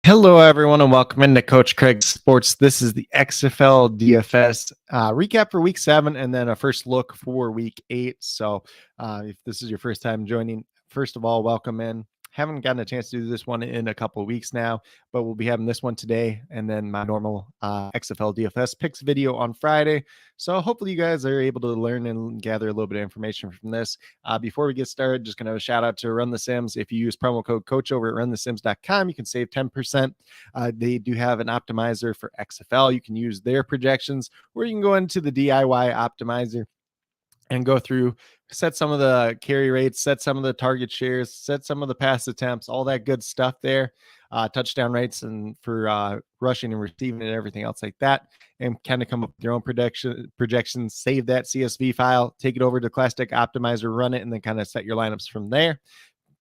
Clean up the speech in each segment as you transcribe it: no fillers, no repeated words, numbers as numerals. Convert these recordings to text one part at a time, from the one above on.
Hello, everyone, and welcome into Coach Craig's Sports. This is the XFL DFS recap for Week 7 and then a first look for Week 8. So if this is your first time joining, first of all, welcome in. Haven't gotten a chance to do this one in a couple of weeks now, but we'll be having this one today and then my normal XFL DFS picks video on Friday. So hopefully you guys are able to learn and gather a little bit of information from this. Before we get started, just going to shout out to Run the Sims. If you use promo code coach over at runthesims.com, you can save 10%. They do have an optimizer for XFL. You can use their projections, or you can go into the DIY optimizer and go through, set some of the carry rates, set some of the target shares, set some of the pass attempts, all that good stuff there, touchdown rates and for rushing and receiving and everything else like that, and kind of come up with your own projections, save that CSV file, take it over to Classic Optimizer, run it, and then kind of set your lineups from there.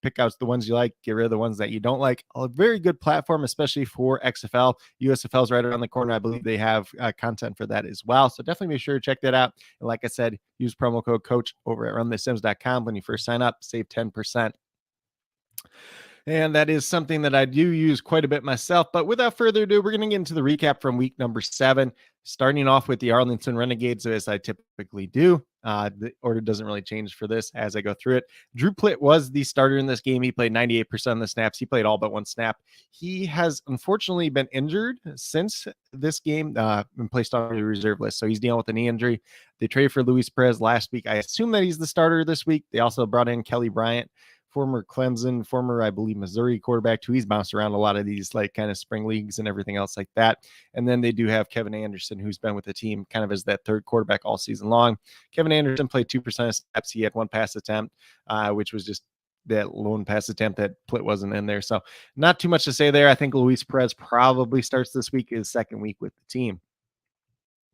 Pick out the ones you like, get rid of the ones that you don't like. A very good platform, especially for XFL. USFL is right around the corner. I believe they have content for that as well. So definitely be sure to check that out. And like I said, use promo code COACH over at runthesims.com when you first sign up. Save 10%. And that is something that I do use quite a bit myself. But without further ado, we're going to get into the recap from week number 7, starting off with the Arlington Renegades, as I typically do. The order doesn't really change for this as I go through it. Drew Plitt was the starter in this game. He played 98% of the snaps. He played all but one snap. He has unfortunately been injured since this game and placed on the reserve list. So he's dealing with a knee injury. They traded for Luis Perez last week. I assume that he's the starter this week. They also brought in Kelly Bryant, former Clemson, former, I believe, Missouri quarterback, too. He's bounced around a lot of these like kind of spring leagues and everything else like that. And then they do have Kevin Anderson, who's been with the team kind of as that third quarterback all season long. Kevin Anderson played 2% of snaps. He had one pass attempt, which was just that lone pass attempt that Plitt wasn't in there. So not too much to say there. I think Luis Perez probably starts this week, his second week with the team.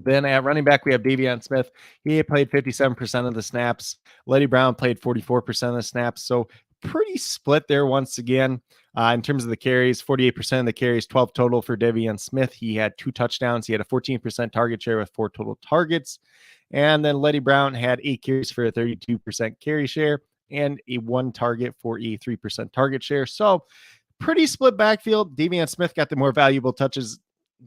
Then at running back, we have Davion Smith. He played 57% of the snaps. Letty Brown played 44% of the snaps. So pretty split there once again. In terms of the carries, 48% of the carries, 12 total for Davion Smith. He had 2 touchdowns. He had a 14% target share with 4 total targets. And then Letty Brown had 8 carries for a 32% carry share and a 1 target for a 3% target share. So pretty split backfield. Davion Smith got the more valuable touches,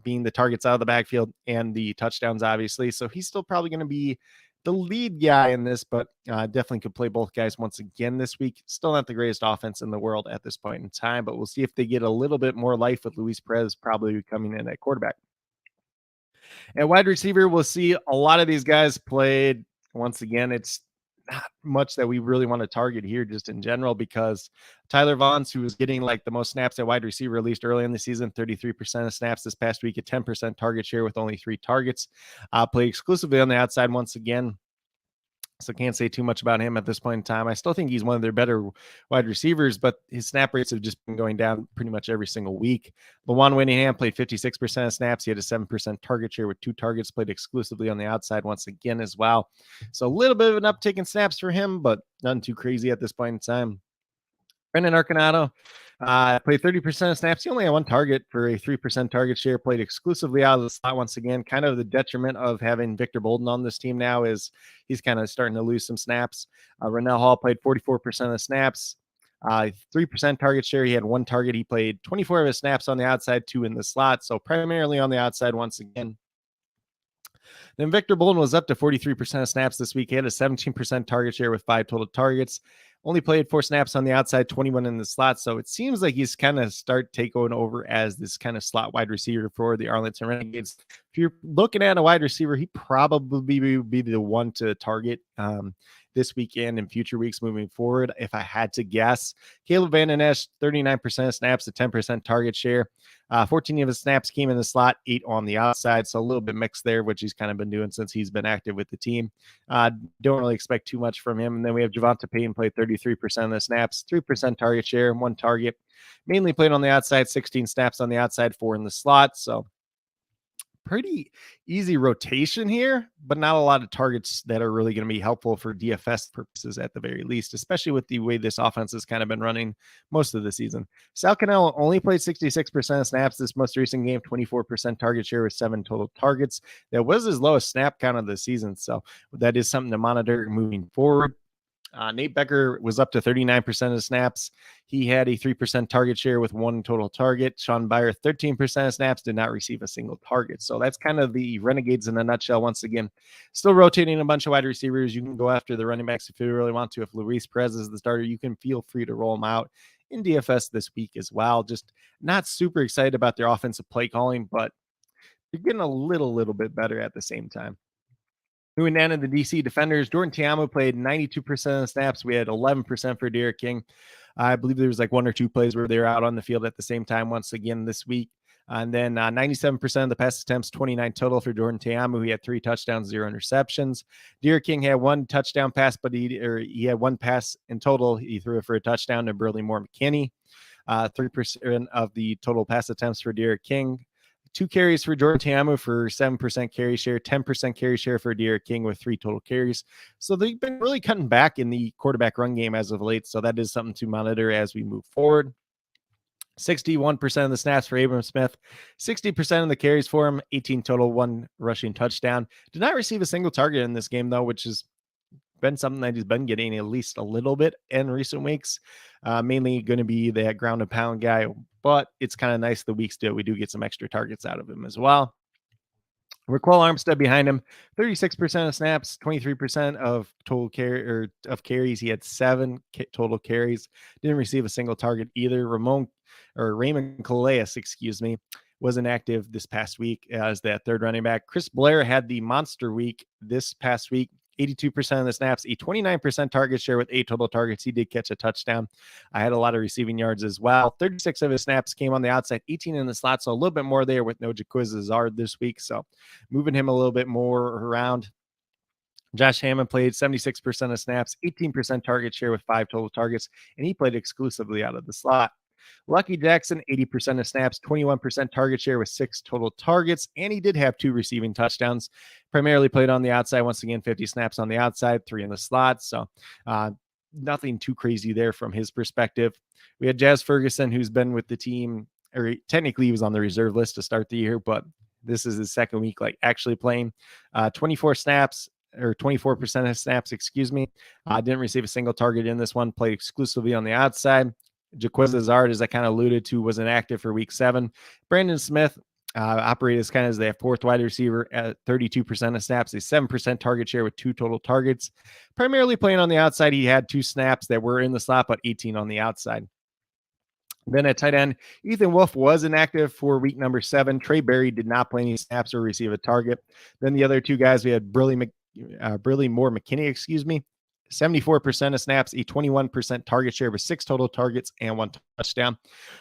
being the targets out of the backfield and the touchdowns, obviously. So he's still probably going to be the lead guy in this, but definitely could play both guys once again this week. Still not the greatest offense in the world at this point in time, but we'll see if they get a little bit more life with Luis Perez probably coming in at quarterback. At wide receiver, we'll see a lot of these guys played. Once again, it's not much that we really want to target here just in general, because Tyler Vaughns, who was getting like the most snaps at wide receiver, at least early in the season, 33% of snaps this past week, a 10% target share with only 3 targets, played exclusively on the outside once again. So can't say too much about him at this point in time. I still think he's one of their better wide receivers, but his snap rates have just been going down pretty much every single week. Lawan Whittingham played 56% of snaps. He had a 7% target share with 2 targets, played exclusively on the outside once again as well. So a little bit of an uptick in snaps for him, but nothing too crazy at this point in time. Brendan Arcanato played 30% of snaps. He only had 1 target for a 3% target share, played exclusively out of the slot once again. Kind of the detriment of having Victor Bolden on this team now is he's kind of starting to lose some snaps. Rennell Hall played 44% of the snaps, 3% target share. He had 1 target. He played 24 of his snaps on the outside, 2 in the slot. So primarily on the outside once again. Then Victor Bolden was up to 43% of snaps this week. He had a 17% target share with 5 total targets. Only played 4 snaps on the outside, 21 in the slot. So it seems like he's kind of taking over as this kind of slot wide receiver for the Arlington Renegades. If you're looking at a wide receiver, he probably would be the one to target this weekend and future weeks moving forward, if I had to guess. Caleb Van Den Esch, 39% of snaps, a 10% target share. 14 of his snaps came in the slot, 8 on the outside. So a little bit mixed there, which he's kind of been doing since he's been active with the team. Don't really expect too much from him. And then we have Javonte Payton, played 33% of the snaps, 3% target share, 1 target. Mainly played on the outside, 16 snaps on the outside, 4 in the slot. So pretty easy rotation here, but not a lot of targets that are really going to be helpful for DFS purposes at the very least, especially with the way this offense has kind of been running most of the season. Sal Cannell only played 66% of snaps this most recent game, 24% target share with 7 total targets. That was his lowest snap count of the season, so that is something to monitor moving forward. Nate Becker was up to 39% of snaps. He had a 3% target share with one total target. Sean Byer, 13% of snaps, did not receive a single target. So that's kind of the Renegades in a nutshell. Once again, still rotating a bunch of wide receivers. You can go after the running backs if you really want to. If Luis Perez is the starter, you can feel free to roll him out in DFS this week as well. Just not super excited about their offensive play calling, but you're getting a little bit better at the same time. Moving down to the DC Defenders, Jordan Ta'amu played 92% of the snaps. We had 11% for Derek King. I believe there was like one or two plays where they were out on the field at the same time once again this week. And then 97% of the pass attempts, 29 total for Jordan Ta'amu. He had 3 touchdowns, 0 interceptions. Derek King had 1 touchdown pass, but he had 1 pass in total. He threw it for a touchdown to Burley Moore McKinney. 3% of the total pass attempts for Derek King. 2 carries for Jordan Ta'amu for 7% carry share, 10% carry share for Derek King with 3 total carries. So they've been really cutting back in the quarterback run game as of late. So that is something to monitor as we move forward. 61% of the snaps for Abram Smith, 60% of the carries for him, 18 total, 1 rushing touchdown. Did not receive a single target in this game, though, which has been something that he's been getting at least a little bit in recent weeks. Mainly going to be that ground and pound guy, but it's kind of nice the weeks we do get some extra targets out of him as well. Raquel Armstead behind him, 36% of snaps, 23% of total carries. He had 7 total carries. Didn't receive a single target either. Raymond Calais, was inactive this past week as that third running back. Chris Blair had the monster week this past week. 82% of the snaps, a 29% target share with 8 total targets. He did catch a touchdown. I had a lot of receiving yards as well. 36 of his snaps came on the outside, 18 in the slot, so a little bit more there with no Jaquiz Zard this week. So moving him a little bit more around. Josh Hammond played 76% of snaps, 18% target share with 5 total targets, and he played exclusively out of the slot. Lucky Jackson, 80% of snaps, 21% target share with 6 total targets, and he did have 2 receiving touchdowns. Primarily played on the outside. Once again, 50 snaps on the outside, 3 in the slot. So nothing too crazy there from his perspective. We had Jazz Ferguson, who's been with the team, or technically he was on the reserve list to start the year, but this is his second week actually playing. 24 snaps, or 24% of snaps, didn't receive a single target in this one, played exclusively on the outside. Jaquiz Zard, as I kind of alluded to, was inactive for week 7. Brandon Smith operated as kind of their 4th wide receiver at 32% of snaps, a 7% target share with 2 total targets. Primarily playing on the outside, he had 2 snaps that were in the slot, but 18 on the outside. Then at tight end, Ethan Wolf was inactive for week number 7. Trey Berry did not play any snaps or receive a target. Then the other 2 guys, we had Burley Moore McKinney, 74% of snaps, a 21% target share with 6 total targets and 1 touchdown.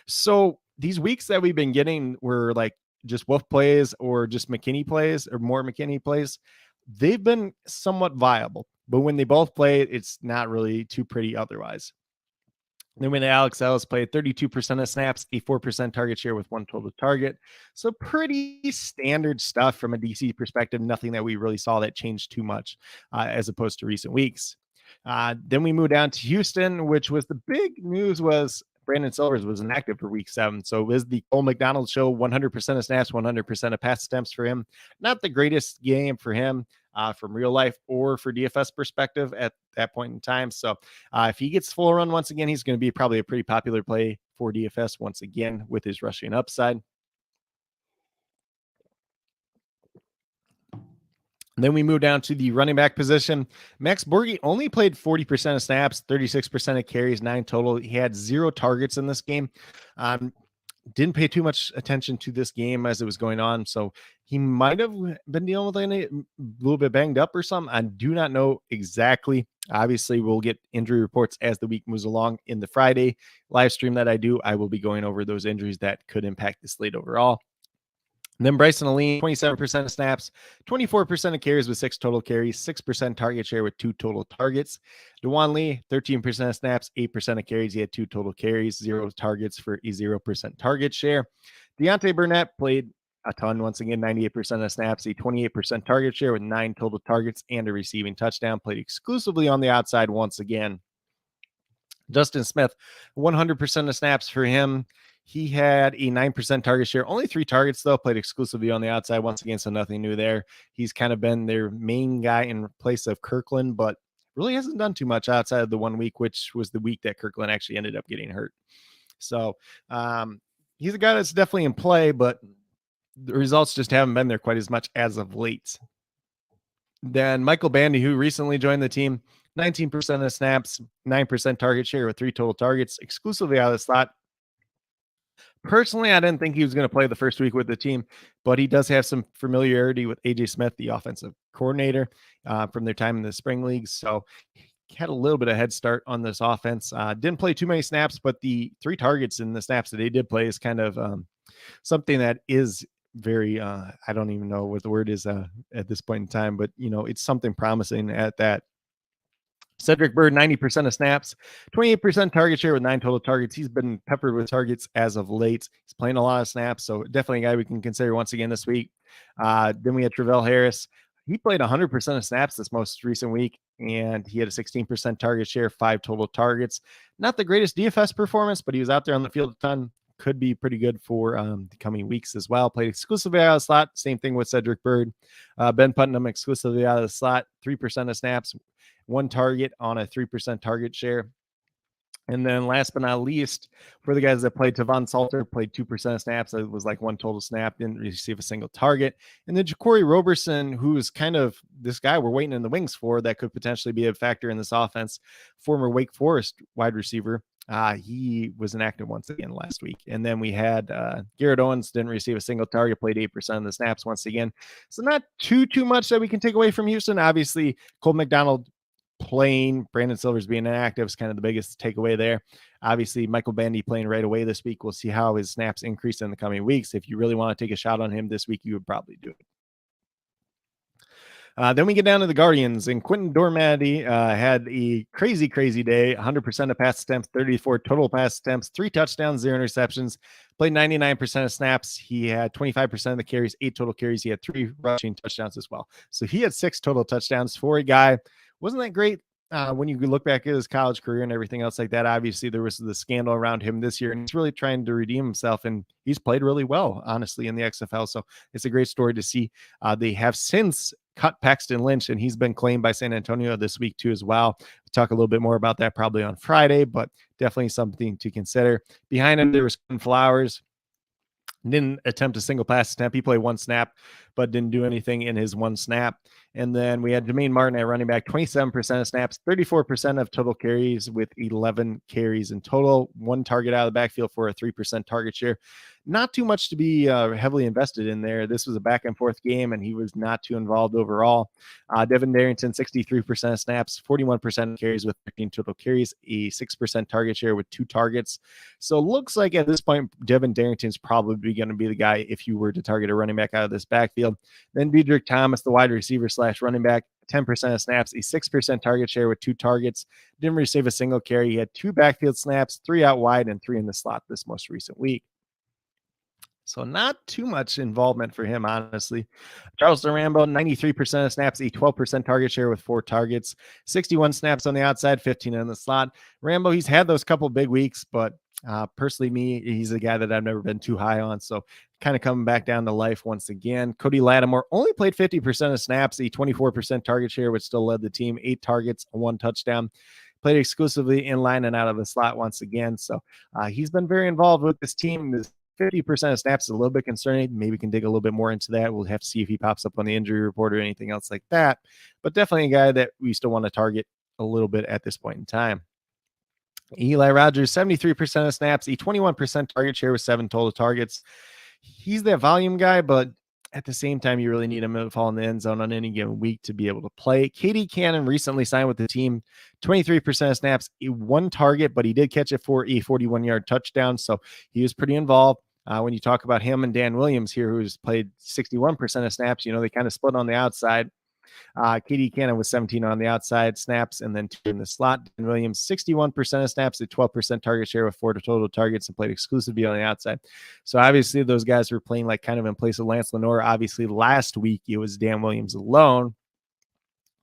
So these weeks that we've been getting were like just Wolf plays or just McKinney plays or more McKinney plays. They've been somewhat viable, but when they both play, it's not really too pretty otherwise. Then when Alex Ellis played 32% of snaps, a 4% target share with 1 total target. So pretty standard stuff from a DC perspective. Nothing that we really saw that changed too much as opposed to recent weeks. Then we moved down to Houston, which was the big news was Brandon Silvers was inactive for week 7. So it was the Cole McDonald show, 100% of snaps, 100% of pass attempts for him. Not the greatest game for him from real life or for DFS perspective at that point in time. So if he gets full run once again, he's going to be probably a pretty popular play for DFS once again with his rushing upside. And then we move down to the running back position. Max Borghi only played 40% of snaps, 36% of carries, 9 total. He had 0 targets in this game. Didn't pay too much attention to this game as it was going on. So he might have been dealing with a little bit banged up or something. I do not know exactly. Obviously, we'll get injury reports as the week moves along. In the Friday live stream that I do, I will be going over those injuries that could impact the slate overall. And then Bryson Aline, 27% of snaps, 24% of carries with 6 total carries, 6% target share with 2 total targets. DeJuan Lee, 13% of snaps, 8% of carries. He had 2 total carries, 0 targets for a 0% target share. Deontay Burnett played a ton. Once again, 98% of snaps, a 28% target share with 9 total targets and a receiving touchdown. Played exclusively on the outside once again. Justin Smith, 100% of snaps for him. He had a 9% target share, only 3 targets though, played exclusively on the outside once again, so nothing new there. He's kind of been their main guy in place of Kirkland, but really hasn't done too much outside of the 1 week, which was the week that Kirkland actually ended up getting hurt. So he's a guy that's definitely in play, but the results just haven't been there quite as much as of late. Then Michael Bandy, who recently joined the team, 19% of snaps, 9% target share with 3 total targets, exclusively out of the slot. Personally, I didn't think he was going to play the first week with the team, but he does have some familiarity with AJ Smith, the offensive coordinator, from their time in the spring leagues. So he had a little bit of head start on this offense. Didn't play too many snaps, but the 3 targets in the snaps that he did play is kind of something that is very I don't even know what the word is at this point in time, but it's something promising at that. Cedric Bird, 90% of snaps, 28% target share with 9 total targets. He's been peppered with targets as of late. He's playing a lot of snaps, so definitely a guy we can consider once again this week. Then we had Travell Harris. He played 100% of snaps this most recent week, and he had a 16% target share, 5 total targets. Not the greatest DFS performance, but he was out there on the field a ton. Could be pretty good for the coming weeks as well. Played exclusively out of the slot. Same thing with Cedric Bird. Ben Putnam exclusively out of the slot, 3% of snaps, 1 target on a 3% target share. And then last but not least, for the guys that played, Tavon Salter played 2% of snaps. It was like 1 total snap, didn't receive a single target. And then Jacory Roberson, who is kind of this guy we're waiting in the wings for that could potentially be a factor in this offense, former Wake Forest wide receiver. He was inactive once again last week. And then we had Garrett Owens, didn't receive a single target, played 8% of the snaps once again. So not too much that we can take away from Houston. Obviously, Cole McDonald playing, Brandon Silvers being inactive is kind of the biggest takeaway there. Obviously, Michael Bandy playing right away this week. We'll see how his snaps increase in the coming weeks. If you really want to take a shot on him this week, you would probably do it. Then we get down to the Guardians, and Quentin Dormady had a crazy day. 100% of pass attempts, 34 total pass attempts, 3 touchdowns, 0 interceptions. Played 99% of snaps. He had 25% of the carries, 8 total carries. He had 3 rushing touchdowns as well. So he had 6 total touchdowns for a guy. Wasn't that great? When you look back at his college career and everything else like that, obviously there was the scandal around him this year, and he's really trying to redeem himself, and he's played really well, honestly, in the XFL. So it's a great story to see. They have since cut Paxton Lynch, and he's been claimed by San Antonio this week too as well. We'll talk a little bit more about that probably on Friday, but definitely something to consider. Behind him, there was Quinn Flowers. Didn't attempt a single pass attempt. He played 1 snap, but didn't do anything in his 1 snap. And then we had Jermaine Martin at running back, 27% of snaps, 34% of total carries with 11 carries in total. 1 target out of the backfield for a 3% target share. Not too much to be heavily invested in there. This was a back and forth game, and he was not too involved overall. Devin Darrington, 63% of snaps, 41% carries with 13 total carries, a 6% target share with 2 targets. So it looks like at this point, Devin Darrington's probably going to be the guy if you were to target a running back out of this backfield. Then Dedrick Thomas, the wide receiver / running back, 10% of snaps, a 6% target share with 2 targets. Didn't receive a single carry. He had 2 backfield snaps, 3 out wide and 3 in the slot this most recent week. So not too much involvement for him, honestly. Charleston Rambo, 93% of snaps, a 12% target share with 4 targets, 61 snaps on the outside, 15 in the slot. Rambo, he's had those couple big weeks, but personally, he's a guy that I've never been too high on. So kind of coming back down to life once again. Cody Lattimore only played 50% of snaps, a 24% target share, which still led the team, 8 targets, 1 touchdown. Played exclusively in line and out of the slot once again. So he's been very involved with this team. This 50% of snaps is a little bit concerning. Maybe we can dig a little bit more into that. We'll have to see if he pops up on the injury report or anything else like that. But definitely a guy that we still want to target a little bit at this point in time. Eli Rogers, 73% of snaps, a 21% target share with 7 total targets. He's that volume guy, but at the same time, you really need him to fall in the end zone on any given week to be able to play. KD Cannon recently signed with the team, 23% of snaps, 1 target, but he did catch it for a 41-yard touchdown, so he was pretty involved. When you talk about him and Dan Williams here, who's played 61% of snaps, they kind of split on the outside. KD Cannon was 17 on the outside snaps and then 2 in the slot. Dan Williams, 61% of snaps, a 12% target share with 4 total targets and played exclusively on the outside. So obviously those guys were playing like kind of in place of Lance Lenore. Obviously last week it was Dan Williams alone.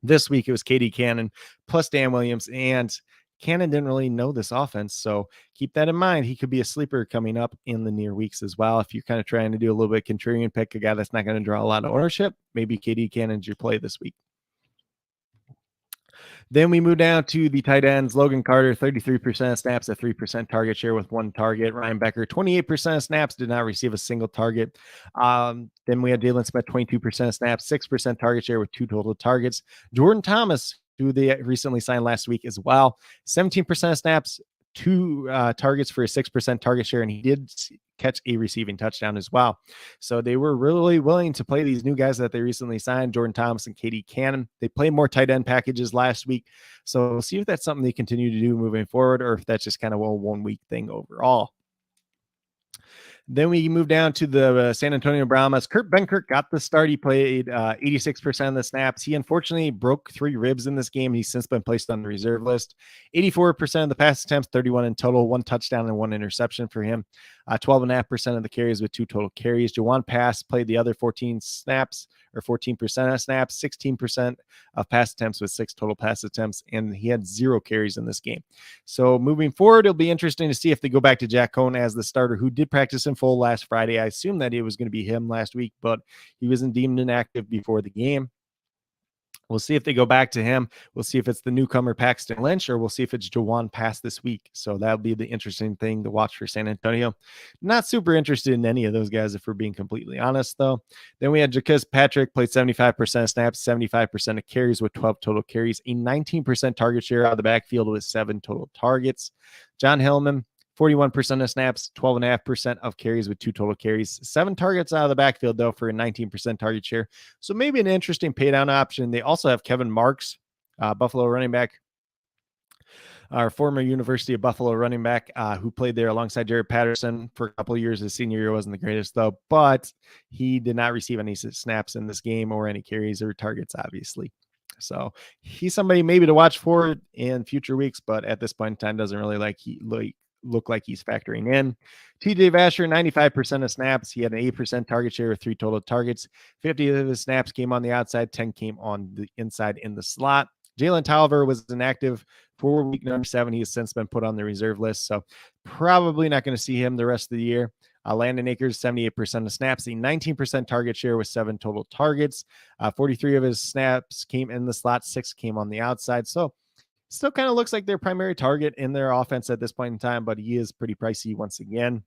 This week it was KD Cannon plus Dan Williams, and Cannon didn't really know this offense, so keep that in mind. He could be a sleeper coming up in the near weeks as well. If you're kind of trying to do a little bit contrarian pick, a guy that's not going to draw a lot of ownership, maybe KD Cannon's your play this week. Then we move down to the tight ends. Logan Carter, 33% of snaps, a 3% target share with one target. Ryan Becker, 28% of snaps, did not receive a single target. Then we had Jalen Smith, 22% of snaps, 6% target share with two total targets. Jordan Thomas, who they recently signed last week as well, 17% of snaps, two targets for a 6% target share, and he did catch a receiving touchdown as well. So they were really willing to play these new guys that they recently signed, Jordan Thomas and Katie Cannon. They played more tight end packages last week. So we'll see if that's something they continue to do moving forward, or if that's just kind of a 1 week thing overall. Then we move down to the San Antonio Brahmas. Kurt Benkert got the start. He played 86% of the snaps. He unfortunately broke 3 ribs in this game. He's since been placed on the reserve list. 84% of the pass attempts, 31 in total, 1 touchdown and 1 interception for him. 12.5% of the carries with 2 total carries. Jawan Pass played the other 14 snaps, or 14% of snaps, 16% of pass attempts with 6 total pass attempts, and he had 0 carries in this game. So moving forward, it'll be interesting to see if they go back to Jack Cohn as the starter, who did practice in full last Friday. I assumed that it was going to be him last week, but he wasn't deemed inactive before the game. We'll see if they go back to him. We'll see if it's the newcomer Paxton Lynch, or we'll see if it's Jawan Pass this week. So that'll be the interesting thing to watch for San Antonio. Not super interested in any of those guys, if we're being completely honest, though. Then we had Jaquiz Patrick, played 75% of snaps, 75% of carries with 12 total carries, a 19% target share out of the backfield with 7 total targets. John Hillman, 41% of snaps, 12.5% of carries with 2 total carries, 7 targets out of the backfield, though, for a 19% target share. So maybe an interesting pay down option. They also have Kevin Marks, Buffalo running back, our former University of Buffalo running back, who played there alongside Jared Patterson for a couple of years. His senior year wasn't the greatest, though, but he did not receive any snaps in this game or any carries or targets, obviously. So he's somebody maybe to watch for in future weeks, but at this point in time, doesn't really look like he's factoring in. TJ Vasher, 95% of snaps. He had an 8% target share with 3 total targets. 50 of his snaps came on the outside, 10 came on the inside in the slot. Jalen Tolliver was inactive for week number 7. He has since been put on the reserve list, so probably not going to see him the rest of the year. Landon Akers, 78% of snaps, a 19% target share with 7 total targets. 43 of his snaps came in the slot, 6 came on the outside. So still kind of looks like their primary target in their offense at this point in time, but he is pretty pricey once again.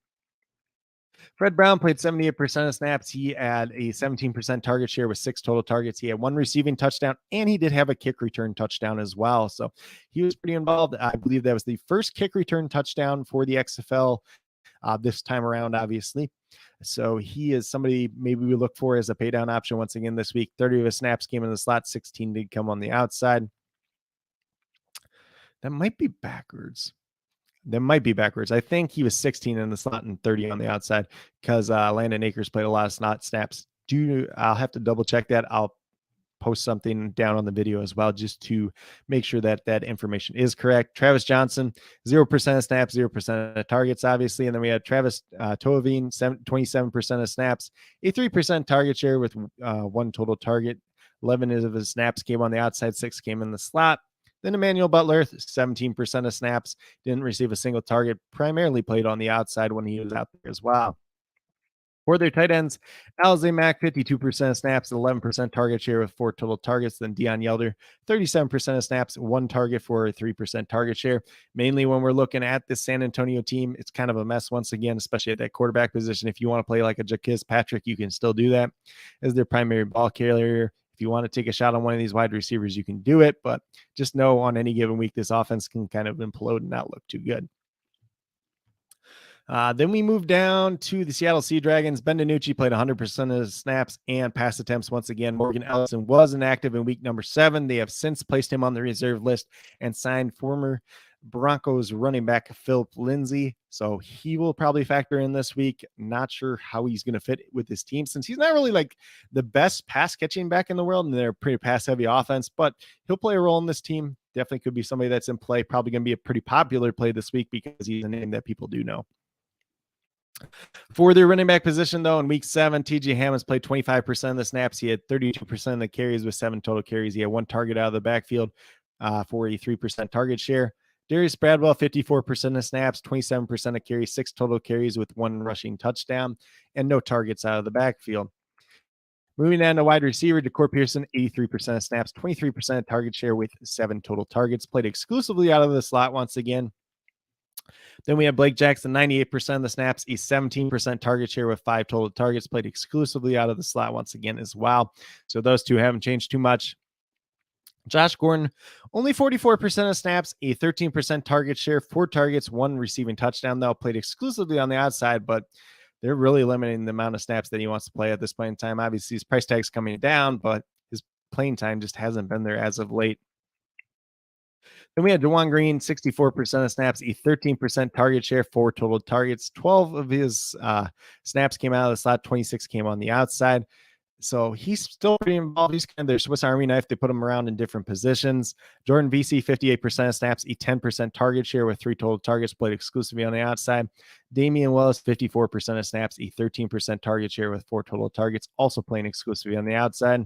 Fred Brown played 78% of snaps. He had a 17% target share with 6 total targets. He had 1 receiving touchdown, and he did have a kick return touchdown as well. So he was pretty involved. I believe that was the first kick return touchdown for the XFL this time around, obviously. So he is somebody maybe we look for as a pay down option once again this week. 30 of his snaps came in the slot, 16 did come on the outside. That might be backwards. I think he was 16 in the slot and 30 on the outside, because Landon Akers played a lot of slot snaps. I'll have to double check that. I'll post something down on the video as well, just to make sure that that information is correct. Travis Johnson, 0% of snaps, 0% of targets, obviously. And then we had Travis Tovine, 27% of snaps, a 3% target share with 1 total target. 11 of his snaps came on the outside, 6 came in the slot. Then Emmanuel Butler, 17% of snaps, didn't receive a single target, primarily played on the outside when he was out there as well. For their tight ends, Alize Mack, 52% of snaps, 11% target share with 4 total targets. Then Deion Yelder, 37% of snaps, 1 target for a 3% target share. Mainly when we're looking at this San Antonio team, it's kind of a mess once again, especially at that quarterback position. If you want to play like a Jaquiz Patrick, you can still do that as their primary ball carrier. If you want to take a shot on one of these wide receivers, you can do it, but just know on any given week, this offense can kind of implode and not look too good. Then we move down to the Seattle Sea Dragons. Ben DiNucci played 100% of snaps and pass attempts once again. Morgan Ellison was inactive in week number 7. They have since placed him on the reserve list and signed former Broncos running back Philip Lindsay. So he will probably factor in this week. Not sure how he's going to fit with his team, since he's not really like the best pass catching back in the world, and they're a pretty pass heavy offense, but he'll play a role in this team. Definitely could be somebody that's in play. Probably going to be a pretty popular play this week because he's a name that people do know. For their running back position, though, in week 7, TJ Hammonds played 25% of the snaps. He had 32% of the carries with 7 total carries. He had 1 target out of the backfield for a 3% target share. Darius Bradwell, 54% of snaps, 27% of carries, 6 total carries with 1 rushing touchdown, and no targets out of the backfield. Moving down to wide receiver, Decor Pearson, 83% of snaps, 23% target share with 7 total targets. Played exclusively out of the slot once again. Then we have Blake Jackson, 98% of the snaps, a 17% target share with 5 total targets. Played exclusively out of the slot once again as well. So those two haven't changed too much. Josh Gordon, only 44% of snaps, a 13% target share, 4 targets, 1 receiving touchdown, though. Played exclusively on the outside, but they're really limiting the amount of snaps that he wants to play at this point in time. Obviously, his price tag's coming down, but his playing time just hasn't been there as of late. Then we had Juwan Green, 64% of snaps, a 13% target share, 4 total targets. 12 of his snaps came out of the slot, 26 came on the outside. So he's still pretty involved. He's kind of their Swiss Army knife. They put him around in different positions. Jordan VC, 58% of snaps, a 10% target share with 3 total targets, played exclusively on the outside. Damian Willis, 54% of snaps, a 13% target share with 4 total targets, also playing exclusively on the outside.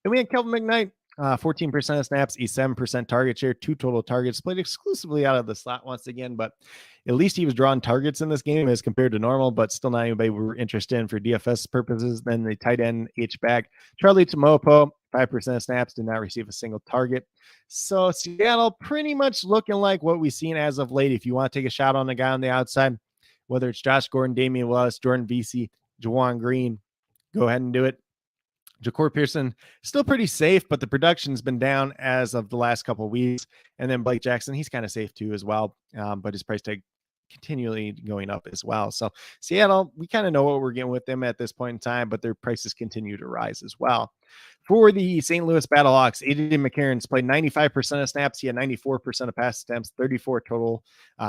Then we had Kelvin McKnight, 14% of snaps, a 7% target share, 2 total targets, played exclusively out of the slot once again, but at least he was drawing targets in this game as compared to normal, but still not anybody we were interested in for DFS purposes. Then the tight end H-back, Charlie Tamopo, 5% of snaps, did not receive a single target. So Seattle pretty much looking like what we've seen as of late. If you want to take a shot on the guy on the outside, whether it's Josh Gordon, Damian Willis, Jordan VC, Juwan Green, go ahead and do it. Ja'Cory Pearson, still pretty safe, but the production's been down as of the last couple of weeks. And then Blake Jackson, he's kind of safe too as well, but his price tag continually going up as well. So Seattle, we kind of know what we're getting with them at this point in time, but their prices continue to rise as well. For the St. Louis Battlehawks, Aiden McCarron's played 95% of snaps. He had 94% of pass attempts, 34 total.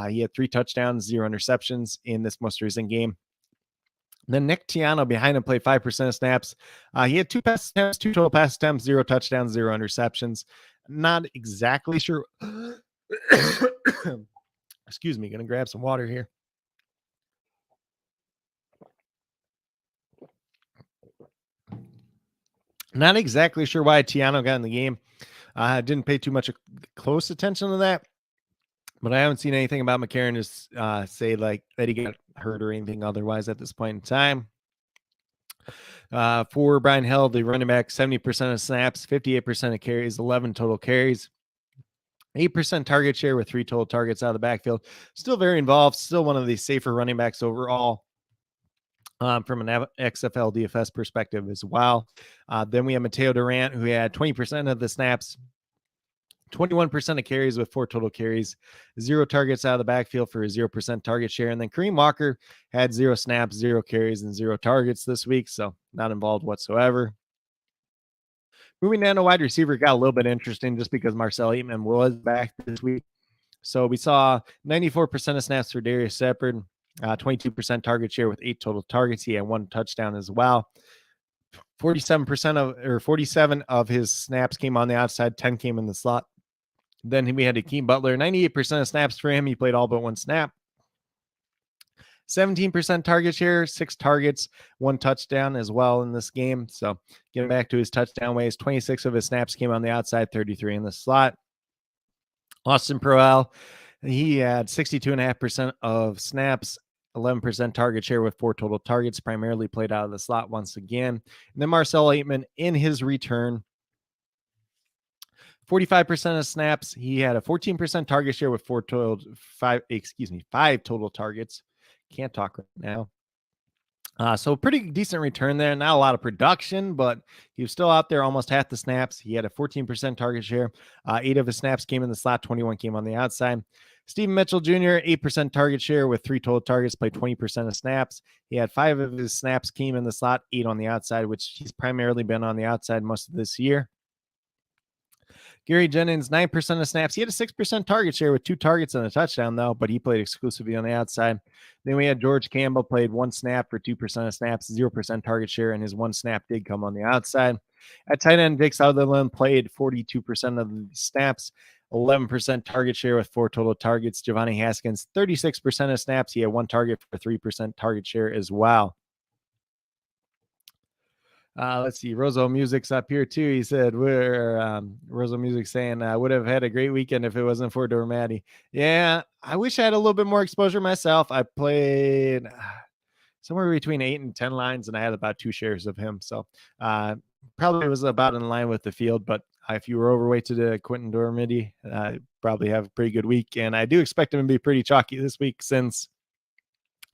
He had 3 touchdowns, 0 interceptions in this most recent game. Then Nick Tiano behind him played 5% of snaps. He had 2 pass attempts, 2 total pass attempts, 0 touchdowns, 0 interceptions. Not exactly sure. Excuse me, gonna grab some water here. Not exactly sure why Tiano got in the game. I didn't pay too much close attention to that, but I haven't seen anything about McCarron to say like that he got hurt or anything otherwise at this point in time. For Brian Hill, the running back, 70% of snaps, 58% of carries, 11 total carries, 8% target share with 3 total targets out of the backfield. Still very involved, still one of the safer running backs overall. From an XFL DFS perspective as well. Then we have Mateo Durant, who had 20% of the snaps, 21% of carries with 4 total carries, 0 targets out of the backfield for a 0% target share. And then Kareem Walker had 0 snaps, 0 carries, and 0 targets this week, so not involved whatsoever. Moving down to wide receiver, got a little bit interesting just because Marcel Aitman was back this week. So we saw 94% of snaps for Darius Shepard, 22% target share with 8 total targets. He had 1 touchdown as well. 47% or 47 of his snaps came on the outside, 10 came in the slot. Then we had Akeem Butler, 98% of snaps for him. He played all but 1 snap. 17% target share, 6 targets, 1 touchdown as well in this game. So getting back to his touchdown ways, 26 of his snaps came on the outside, 33 in the slot. Austin Proel, he had 62.5% of snaps, 11% target share with 4 total targets, primarily played out of the slot once again. And then Marcel Aitman in his return, 45% of snaps. He had a 14% target share with 5 total targets. Can't talk right now. So pretty decent return there. Not a lot of production, but he was still out there almost half the snaps. He had a 14% target share. 8 of his snaps came in the slot, 21 came on the outside. Stephen Mitchell Jr., 8% target share with 3 total targets, played 20% of snaps. He had 5 of his snaps came in the slot, 8 on the outside, which he's primarily been on the outside most of this year. Gary Jennings, 9% of snaps. He had a 6% target share with 2 targets and a touchdown, though, but he played exclusively on the outside. Then we had George Campbell, played 1 snap for 2% of snaps, 0% target share, and his 1 snap did come on the outside. At tight end, Jake Sutherland played 42% of the snaps, 11% target share with 4 total targets. Giovanni Haskins, 36% of snaps. He had 1 target for 3% target share as well. Let's see. Rozo Music's up here too. He said, "We're Rozo Music saying I would have had a great weekend if it wasn't for Dormati." Yeah, I wish I had a little bit more exposure myself. I played somewhere between 8 and 10 lines, and I had about 2 shares of him. So probably was about in line with the field, but if you were overweight to the Quentin Dormady, probably have a pretty good week. And I do expect him to be pretty chalky this week since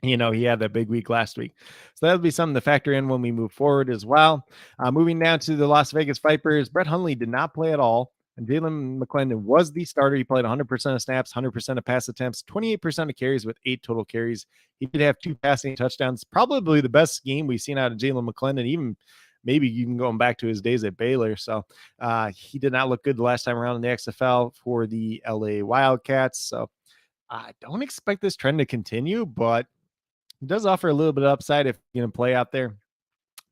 he had that big week last week. So that'll be something to factor in when we move forward as well. Moving down to the Las Vegas Vipers, Brett Hundley did not play at all. And Jalen McClendon was the starter. He played 100% of snaps, 100% of pass attempts, 28% of carries with 8 total carries. He did have 2 passing touchdowns. Probably the best game we've seen out of Jalen McClendon, even maybe even going back to his days at Baylor. So he did not look good the last time around in the XFL for the LA Wildcats. So I don't expect this trend to continue, but it does offer a little bit of upside if you can play out there.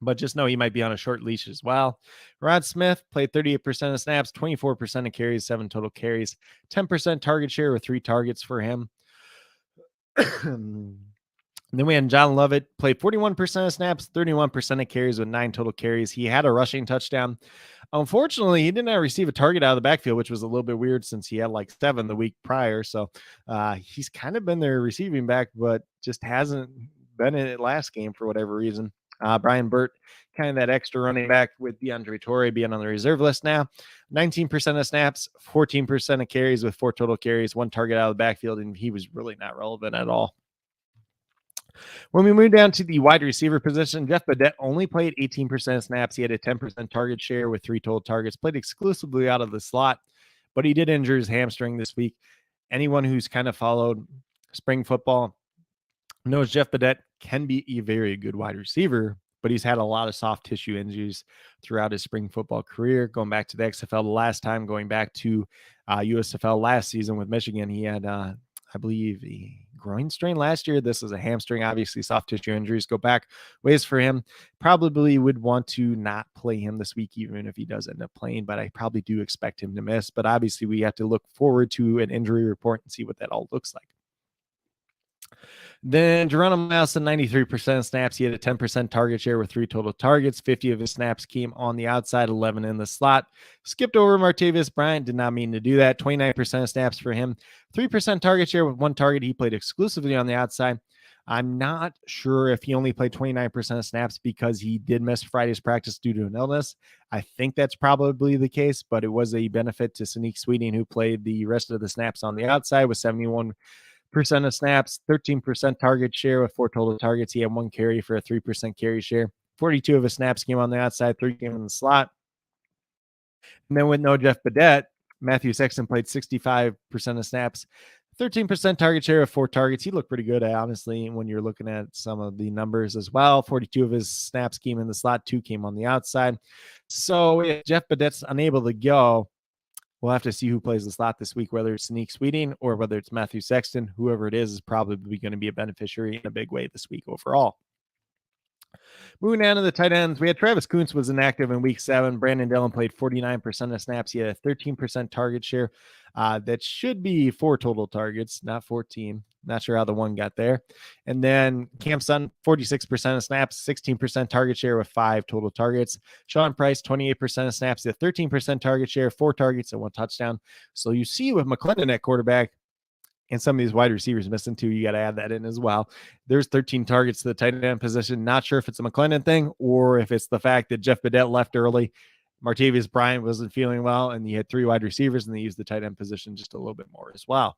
But just know he might be on a short leash as well. Rod Smith played 38% of snaps, 24% of carries, 7 total carries, 10% target share with 3 targets for him. Then we had John Lovett, played 41% of snaps, 31% of carries with 9 total carries. He had a rushing touchdown. Unfortunately, he did not receive a target out of the backfield, which was a little bit weird since he had like 7 the week prior. So he's kind of been their receiving back, but just hasn't been in it last game for whatever reason. Brian Burt, kind of that extra running back with DeAndre Torrey being on the reserve list now. 19% of snaps, 14% of carries with 4 total carries, 1 target out of the backfield, and he was really not relevant at all. When we move down to the wide receiver position, Jeff Badette only played 18% of snaps. He had a 10% target share with 3 total targets, played exclusively out of the slot, but he did injure his hamstring this week. Anyone who's kind of followed spring football knows Jeff Badette can be a very good wide receiver, but he's had a lot of soft tissue injuries throughout his spring football career, going back to the XFL the last time, going back to USFL last season with Michigan. He had I believe a groin strain last year. This is a hamstring. Obviously, soft tissue injuries go back ways for him. Probably would want to not play him this week, even if he does end up playing, but I probably do expect him to miss. But obviously, we have to look forward to an injury report and see what that all looks like. Then Geronimo Allison, 93% of snaps. He had a 10% target share with 3 total targets. 50 of his snaps came on the outside, 11 in the slot. Skipped over Martavis Bryant. Did not mean to do that. 29% of snaps for him. 3% target share with 1 target. He played exclusively on the outside. I'm not sure if he only played 29% of snaps because he did miss Friday's practice due to an illness. I think that's probably the case, but it was a benefit to Sneak Sweeting, who played the rest of the snaps on the outside with 71% of snaps, 13% target share with 4 total targets. He had 1 carry for a 3% carry share. 42 of his snaps came on the outside, 3 came in the slot. And then with no Jeff Badette, Matthew Sexton played 65% of snaps, 13% target share of 4 targets. He looked pretty good, honestly, when you're looking at some of the numbers as well. 42 of his snaps came in the slot, 2 came on the outside. So if Jeff Badette's unable to go, we'll have to see who plays the slot this week, whether it's Sneak Sweeting or whether it's Matthew Sexton. Whoever it is probably going to be a beneficiary in a big way this week overall. Moving down to the tight ends, we had Travis Kuntz was inactive in week 7. Brandon Dillon played 49% of snaps. He had a 13% target share. That should be 4 total targets, not 14. Not sure how the 1 got there. And then Cam Sutton, 46% of snaps, 16% target share with 5 total targets. Sean Price, 28% of snaps, a 13% target share, 4 targets and 1 touchdown. So you see with McClendon at quarterback and some of these wide receivers missing too, you got to add that in as well. There's 13 targets to the tight end position. Not sure if it's a McClendon thing or if it's the fact that Jeff Badette left early. Martavis Bryant wasn't feeling well, and you had 3 wide receivers, and they used the tight end position just a little bit more as well.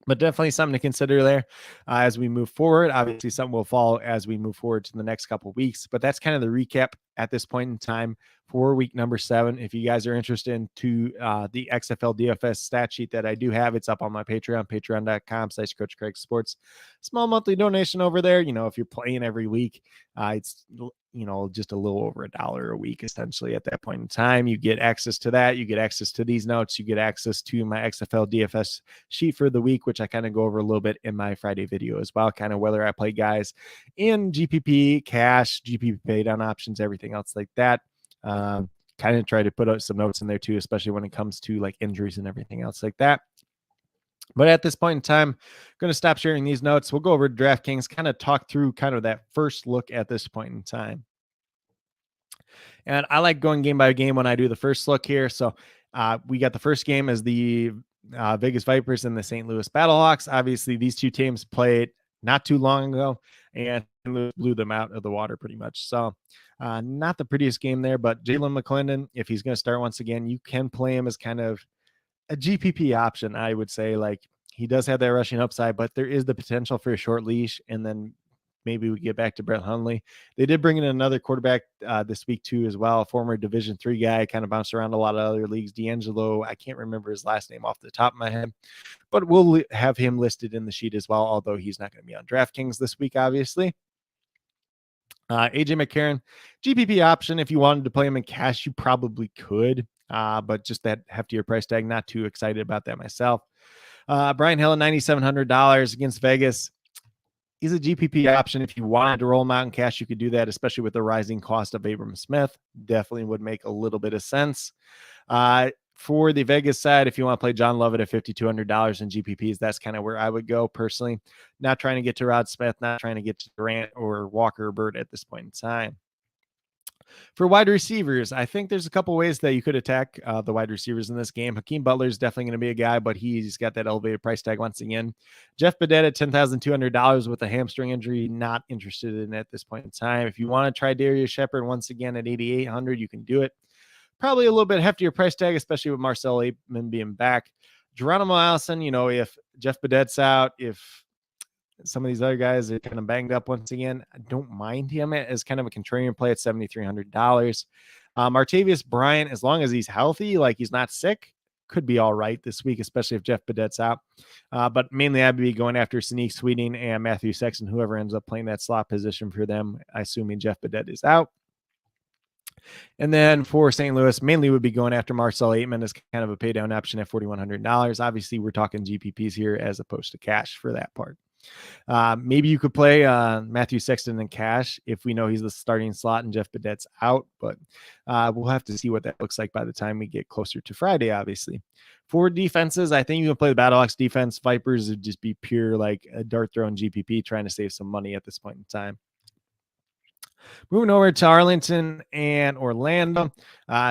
But definitely something to consider there as we move forward. Obviously, something will follow as we move forward to the next couple of weeks. But that's kind of the recap at this point in time for week number 7. If you guys are interested into the XFL DFS stat sheet that I do have, it's up on my Patreon, patreon.com/Coach Craig Sports. Small monthly donation over there. If you're playing every week, it's just a little over $1 a week, essentially, at that point in time. You get access to that. You get access to these notes. You get access to my XFL DFS sheet for the week, which I kind of go over a little bit in my Friday video as well, kind of whether I play guys in GPP, cash, GPP pay down options, everything else like that. Kind of try to put out some notes in there too, especially when it comes to like injuries and everything else like that. But at this point in time, I'm going to stop sharing these notes. We'll go over to DraftKings, kind of talk through kind of that first look at this point in time. And I like going game by game when I do the first look here. So we got the first game as the Vegas Vipers and the St. Louis Battlehawks. Obviously, these 2 teams played not too long ago, and Louis blew them out of the water pretty much. So not the prettiest game there, but Jalen McClendon, if he's going to start once again, you can play him as kind of a GPP option, I would say. Like, he does have that rushing upside, but there is the potential for a short leash, and then maybe we get back to Brett Hundley. They did bring in another quarterback this week too, as well. A former Division III guy, kind of bounced around a lot of other leagues. D'Angelo, I can't remember his last name off the top of my head, but we'll have him listed in the sheet as well, although he's not going to be on DraftKings this week, obviously. AJ McCarron, GPP option. If you wanted to play him in cash, you probably could, but just that heftier price tag, not too excited about that myself. Brian Hill, $9,700 against Vegas. He's a GPP option. If you wanted to roll him out in cash, you could do that, especially with the rising cost of Abram Smith. Definitely would make a little bit of sense. For the Vegas side, if you want to play John Lovett at $5,200 in GPPs, that's kind of where I would go personally. Not trying to get to Rod Smith, not trying to get to Durant or Walker or Bird at this point in time. For wide receivers, I think there's a couple ways that you could attack the wide receivers in this game. Hakeem Butler is definitely going to be a guy, but he's got that elevated price tag once again. Jeff Badet at $10,200 with a hamstring injury, not interested in at this point in time. If you want to try Darius Shepard once again at $8,800, you can do it. Probably a little bit heftier price tag, especially with Marcel Aitman being back. Geronimo Allison, if Jeff Badet's out, if some of these other guys are kind of banged up once again, I don't mind him as kind of a contrarian play at $7,300. Martavius Bryant, as long as he's healthy, like he's not sick, could be all right this week, especially if Jeff Badet's out. But mainly I'd be going after Sneak Sweeting and Matthew Sexton, whoever ends up playing that slot position for them, assuming Jeff Badet is out. And then for St. Louis, mainly would be going after Marcel Aitman as kind of a pay down option at $4,100. Obviously, we're talking GPPs here as opposed to cash for that part. Maybe you could play Matthew Sexton in cash if we know he's the starting slot and Jeff Badet's out, but we'll have to see what that looks like by the time we get closer to Friday, obviously. For defenses, I think you can play the Battlehawks defense. Vipers would just be pure like a dart throw in GPP trying to save some money at this point in time. Moving over to Arlington and Orlando.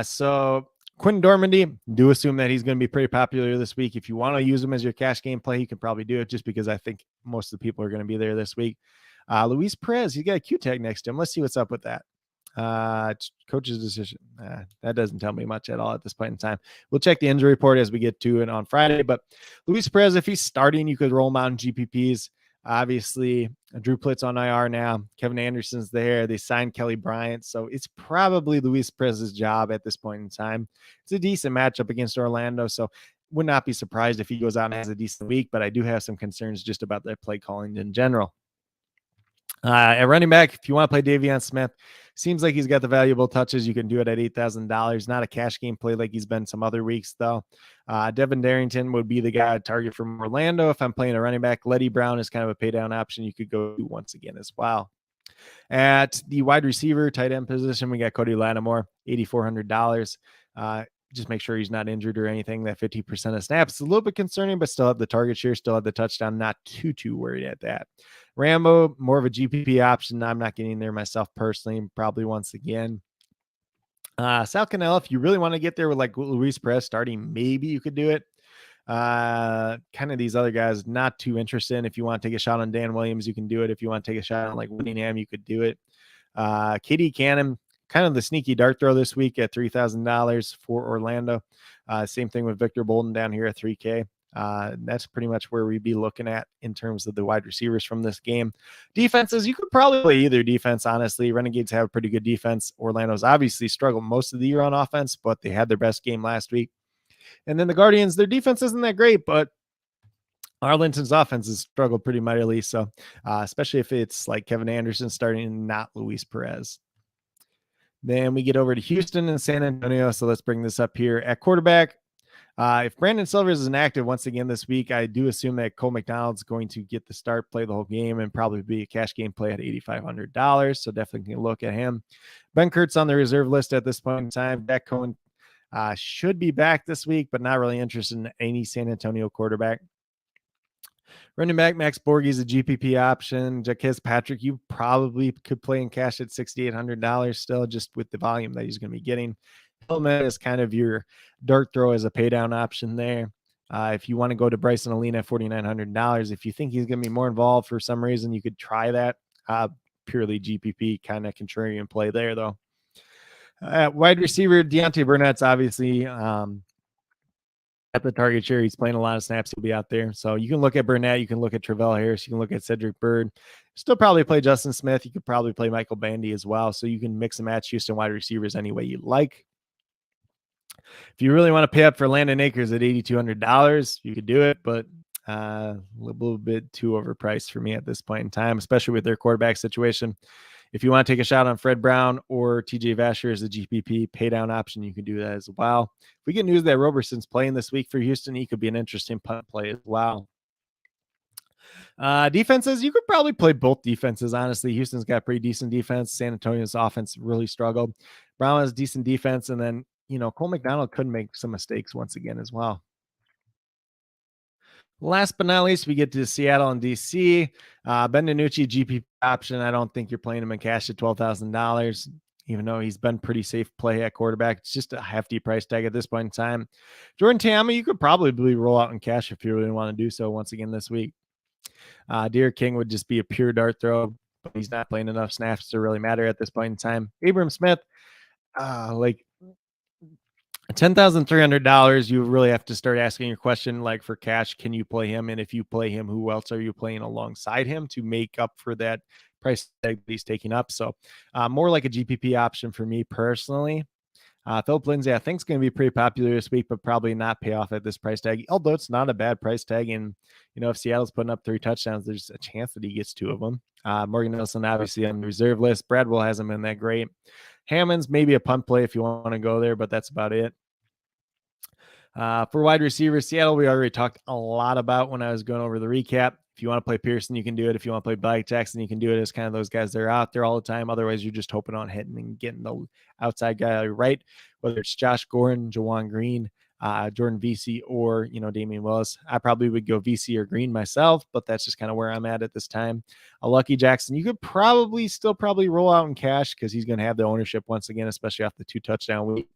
So Quentin Dormandy, do assume that he's going to be pretty popular this week. If you want to use him as your cash game play, you can probably do it just because I think most of the people are going to be there this week. Luis Perez, he got a Q tag next to him. Let's see what's up with that. Coach's decision. That doesn't tell me much at all at this point in time. We'll check the injury report as we get to it on Friday. But Luis Perez, if he's starting, you could roll him out in GPPs. Obviously, Drew Plitt's on IR now. Kevin Anderson's there. They signed Kelly Bryant. So it's probably Luis Perez's job at this point in time. It's a decent matchup against Orlando. So would not be surprised if he goes out and has a decent week. But I do have some concerns just about their play calling in general. At running back, if you want to play Davion Smith, seems like he's got the valuable touches. You can do it at $8,000. Not a cash game play like he's been some other weeks, though. Devin Darrington would be the guy I'd target from Orlando. If I'm playing a running back, Letty Brown is kind of a pay down option. You could go once again as well. At the wide receiver, tight end position, we got Cody Lattimore, $8,400. Just make sure he's not injured or anything. That 50% of snaps is a little bit concerning, but still have the target share, still have the touchdown. Not too worried at that. Rambo, more of a GPP option. I'm not getting there myself personally, probably once again. Sal Cannell, if you really want to get there with like Luis Perez starting, maybe you could do it. Kind of these other guys, not too interested in. If you want to take a shot on Dan Williams, you can do it. If you want to take a shot on like Whittingham, you could do it. KD Cannon, kind of the sneaky dart throw this week at $3,000 for Orlando. Same thing with Victor Bolden down here at $3K. That's pretty much where we'd be looking at in terms of the wide receivers from this game. Defenses, you could probably play either defense, honestly. Renegades have a pretty good defense. Orlando's obviously struggled most of the year on offense, but they had their best game last week. And then the Guardians, their defense isn't that great, but Arlington's offense has struggled pretty mightily. So especially if it's like Kevin Anderson starting and not Luis Perez. Then we get over to Houston and San Antonio. So let's bring this up here at quarterback. If Brandon Silvers is inactive once again this week, I do assume that Cole McDonald's going to get the start, play the whole game, and probably be a cash game play at $8,500. So definitely can look at him. Ben Kurt's on the reserve list at this point in time. Dak Cohen should be back this week, but not really interested in any San Antonio quarterback. Running back Max Borghi's a GPP option. Jaquez Patrick, you probably could play in cash at $6,800 still, just with the volume that he's going to be getting. Hillman is kind of your dart throw as a pay down option there. If you want to go to Bryson Alina at $4,900, if you think he's going to be more involved for some reason, you could try that. purely GPP kind of contrarian play there, though. Wide receiver Deontay Burnett's obviously at the target share. He's playing a lot of snaps. He'll be out there. So you can look at Burnett. You can look at Travell Harris. You can look at Cedric Byrd. Still probably play Justin Smith. You could probably play Michael Bandy as well. So you can mix and match Houston wide receivers any way you like. If you really want to pay up for Landon Akers at $8,200, you could do it, but a little bit too overpriced for me at this point in time, especially with their quarterback situation. If you want to take a shot on Fred Brown or TJ Vasher as a GPP pay down option, you can do that as well. If we get news that Roberson's playing this week for Houston, he could be an interesting punt play as well. Defenses, you could probably play both defenses. Honestly, Houston's got pretty decent defense. San Antonio's offense really struggled. Brown has decent defense, and then Cole McDonald could make some mistakes once again as well. Last but not least, we get to Seattle and DC. Ben DiNucci, GPP option. I don't think you're playing him in cash at $12,000, even though he's been pretty safe play at quarterback. It's just a hefty price tag at this point in time. Jordan Ta'amu, you could probably roll out in cash if you really want to do so once again this week. Derek King would just be a pure dart throw, but he's not playing enough snaps to really matter at this point in time. Abram Smith, like $10,300, you really have to start asking your question, like for cash, can you play him? And if you play him, who else are you playing alongside him to make up for that price tag he's taking up? So more like a GPP option for me personally. Philip Lindsay, I think, is going to be pretty popular this week, but probably not pay off at this price tag, although it's not a bad price tag. And, if Seattle's putting up 3 touchdowns, there's a chance that he gets 2 of them. Morgan Nelson, obviously, on the reserve list. Bradwell hasn't been that great. Hammond's maybe a punt play if you want to go there, but that's about it. For wide receivers, Seattle, we already talked a lot about when I was going over the recap. If you want to play Pearson, you can do it. If you want to play Blake Jackson, you can do it. As kind of those guys that are out there all the time. Otherwise, you're just hoping on hitting and getting the outside guy right, whether it's Josh Gordon, Jawan Green, Jordan VC, or, Damian Willis. I probably would go VC or Green myself, but that's just kind of where I'm at this time. A Lucky Jackson, you could still roll out in cash because he's going to have the ownership once again, especially off the 2 touchdown week.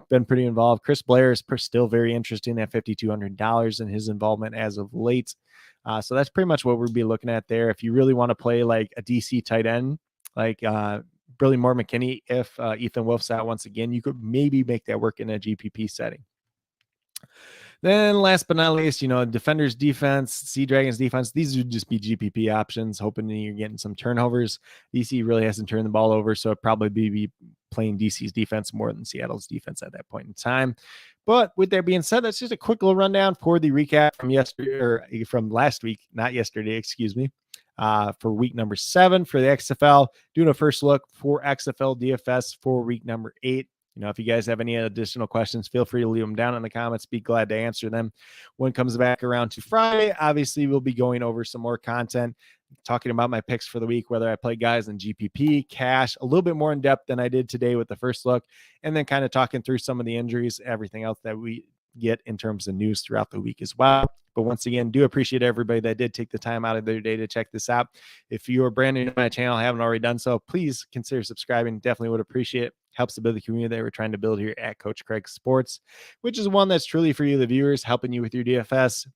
Been pretty involved. Chris Blair is still very interesting at $5,200 in his involvement as of late. So that's pretty much what we'll be looking at there. If you really want to play like a DC tight end, like Billy Moore McKinney, if Ethan Wolf's out once again, you could maybe make that work in a GPP setting. Then last but not least, Defenders defense, Sea Dragons defense, these would just be GPP options, hoping that you're getting some turnovers. DC really hasn't turned the ball over, so it'd probably be playing DC's defense more than Seattle's defense at that point in time. But with that being said, that's just a quick little rundown for the recap from last week, not yesterday, excuse me, for week number 7 for the XFL. Doing a first look for XFL DFS for week number 8. If you guys have any additional questions, feel free to leave them down in the comments. Be glad to answer them. When it comes back around to Friday, obviously we'll be going over some more content, talking about my picks for the week, whether I play guys in GPP, cash, a little bit more in depth than I did today with the first look, and then kind of talking through some of the injuries, everything else that we get in terms of news throughout the week as well. But once again, do appreciate everybody that did take the time out of their day to check this out. If you are brand new to my channel, haven't already done so, please consider subscribing. Definitely would appreciate it. Helps to build the community that we're trying to build here at Coach Craig Sports, which is one that's truly for you, the viewers, helping you with your DFS.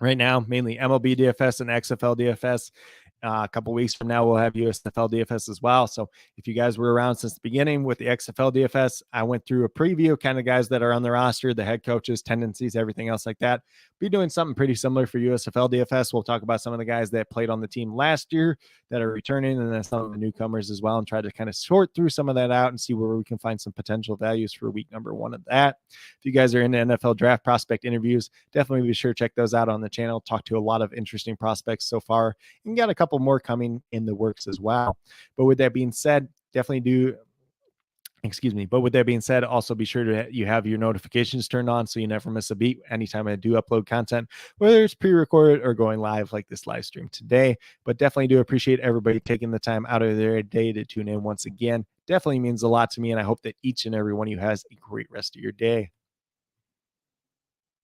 Right now, mainly MLB DFS and XFL DFS. A couple weeks from now, we'll have USFL DFS as well. So if you guys were around since the beginning with the XFL DFS, I went through a preview, kind of guys that are on the roster, the head coaches, tendencies, everything else like that. Be doing something pretty similar for USFL DFS. We'll talk about some of the guys that played on the team last year that are returning, and then some of the newcomers as well, and try to kind of sort through some of that out and see where we can find some potential values for week number 1 of that. If you guys are into NFL draft prospect interviews, definitely be sure to check those out on the channel. Talk to a lot of interesting prospects so far, and got a couple more coming in the works as well. But with that being said, also be sure to you have your notifications turned on so you never miss a beat anytime I do upload content, whether it's pre-recorded or going live like this live stream today. But definitely do appreciate everybody taking the time out of their day to tune in once again. Definitely means a lot to me, and I hope that each and every one of you has a great rest of your day.